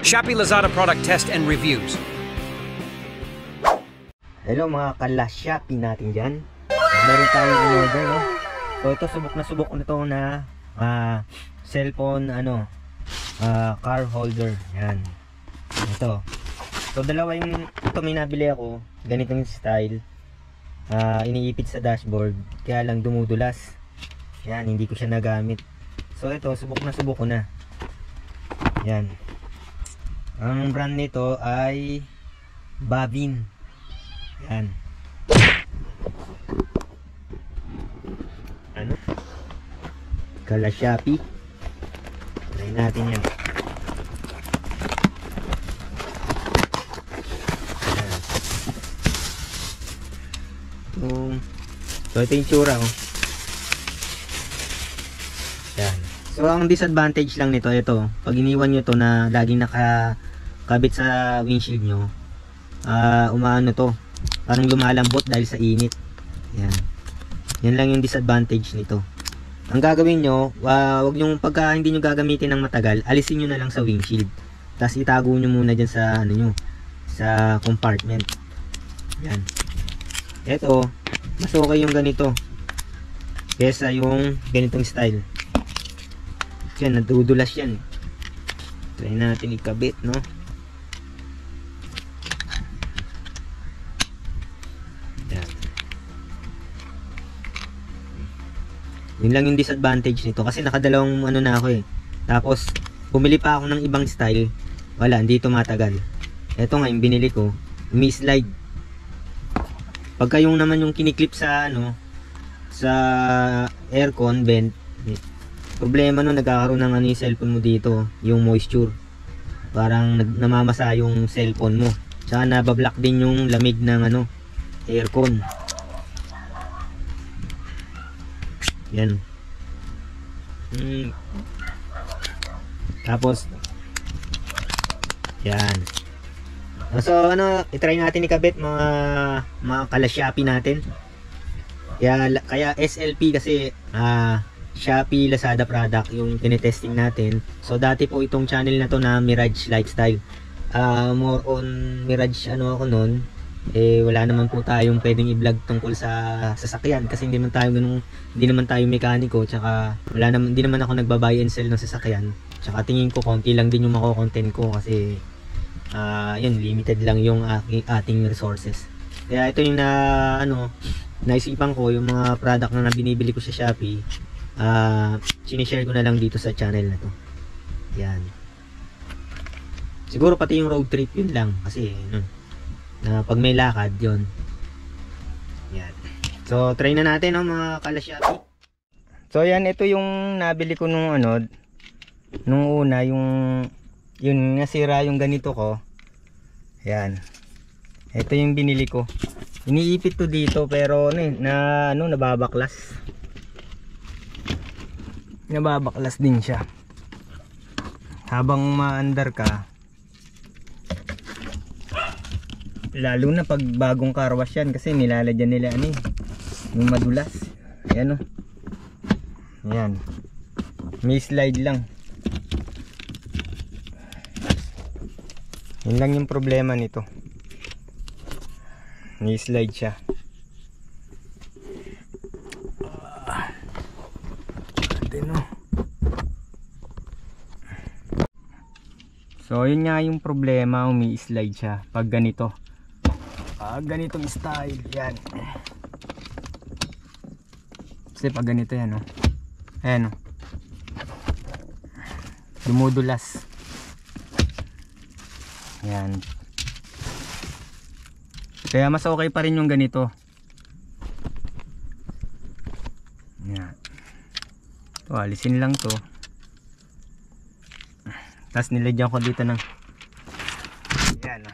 Shopee Lazada product test and reviews. Hello mga kala-Shopee natin dyan. Meron tayong in-order, no? So ito, subok na ito na cellphone, car holder. Yan. Ito. So dalawa yung, ito may nabili ako. Ganitong style. Iniipit sa dashboard. Kaya lang dumudulas. Yan, hindi ko siya nagamit. So ito, subok ko na. Yan. Ang brand nito ay Bavin. Yan. Kala-Shopee. Try natin yan. So ito yung tsura, oh. Yan. So ang disadvantage lang nito, ito, pag iniwan nyo to na laging nakakabit sa windshield nyo, umaano to, parang lumalambot dahil sa init. Yan. Yan lang yung disadvantage nito. Ang gagawin nyo, wag nyo, pagka hindi nyo gagamitin ng matagal, alisin nyo na lang sa windshield. Tapos itago nyo muna dyan sa, sa compartment. Yan. Ito, mas okay yung ganito kesa yung ganitong style. Yan, nadudulas yan. Try natin ikabit, no? Yan. Yun lang yung disadvantage nito kasi nakadalawang na ako eh. Tapos bumili pa ako ng ibang style, wala, hindi tumatagal. Ito nga yung binili ko, umi-slide. Pagka yung naman yung kiniklip sa sa aircon vent, problema no, nagkakaroon ng yung cellphone mo dito, yung moisture. Parang namamasa yung cellphone mo. Tsaka nabablock din yung lamig ng aircon. Yan. Tapos yan. So i-try natin ikabit mga kala-Shopee natin. Kaya SLP kasi Shopee Lazada product yung tinetesting natin. So dati po itong channel na to na Mirage Lifestyle. More on Mirage ako noon. Wala naman po tayong pwedeng i-vlog tungkol sa sasakyan kasi hindi naman tayo mekaniko, tsaka hindi naman ako nagba-buy and sell ng sasakyan. Tsaka tingin ko konti lang din yung mako-content ko kasi yun, limited lang yung ating resources. Kaya ito yung naisipan ko, yung mga product na binibili ko sa Shopee, sinishare ko na lang dito sa channel na to. Yan. Siguro pati yung road trip yun lang kasi pag may lakad yun. Yan. So try na natin mga kala-Shopee. So yan, ito yung nabili ko nung una, yung nasira yung ganito ko. Yan. Ito yung binili ko. Iniipit to dito pero nababaklas. Nababaklas din siya. Habang maandar ka, lalo na pag bagong car wash yan kasi nilalagyan nila yung madulas. Ayan Ayan. May slide lang. Yun lang yung problema nito. May slide siya. So yun nga yung problema, umi-slide siya pag ganito. Ganitong style, yan. Kasi pag ganito yan, ayan, dumudulas. Yan. Kaya mas okay pa rin yung ganito. Yan. Ito, alisin lang to. Tapos nilagyan ko dito ng yan.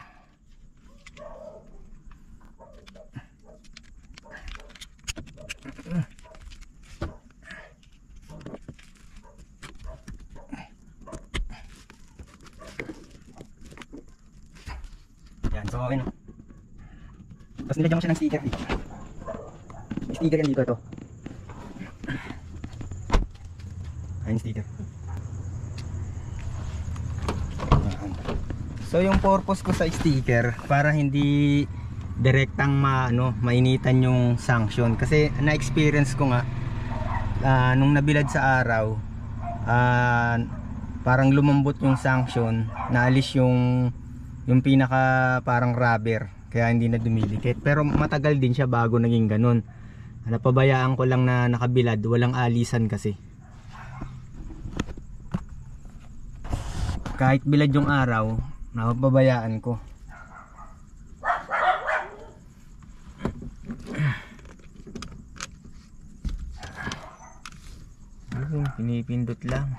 Yan, so okay na. Tapos nilagyan ko siya ng sticker dito. May sticker yan dito, ito. Ayun, sticker. So yung purpose ko sa sticker, para hindi direktang mainitan yung sanction. Kasi na-experience ko nga, nung nabilad sa araw, parang lumambot yung sanction, naalis yung pinaka parang rubber, kaya hindi na dumidikit. Pero matagal din siya bago naging ganun. Napabayaan ko lang na nakabilad, walang alisan kasi. Kahit bilad yung araw, napabayaan ko. Pinipindot lang.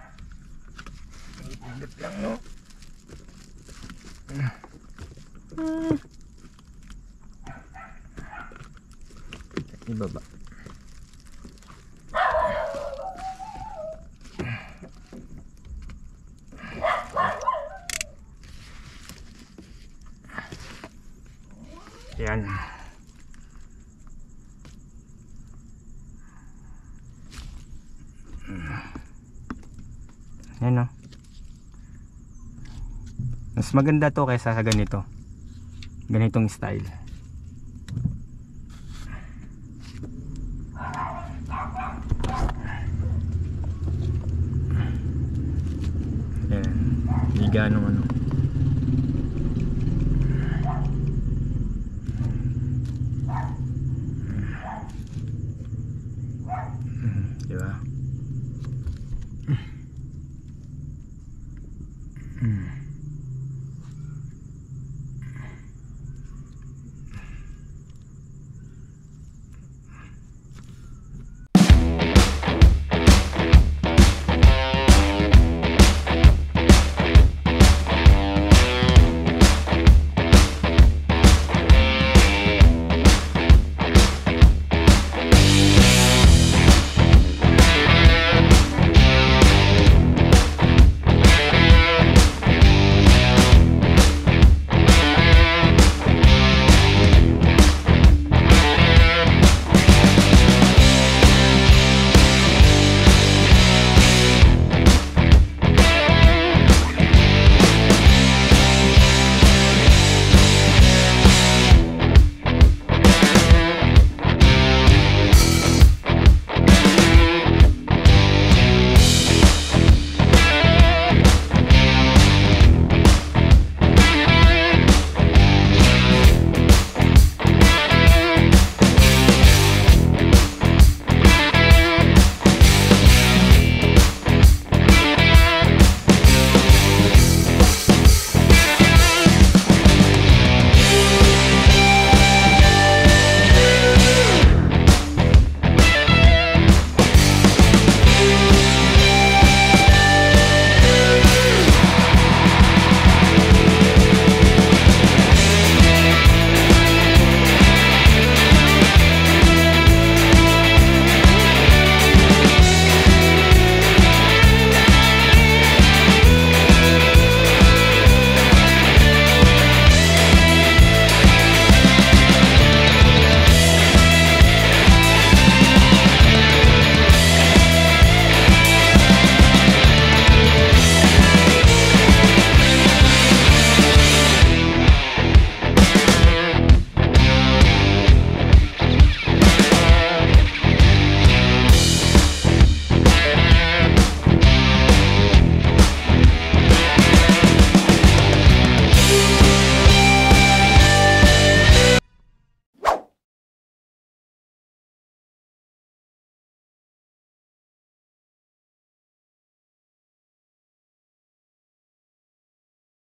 Pinipindot lang, no? Ibaba. Yan. Yan, no? Mas maganda to kaysa sa ganito. Ganitong style. Yan. Hindi ganong ano.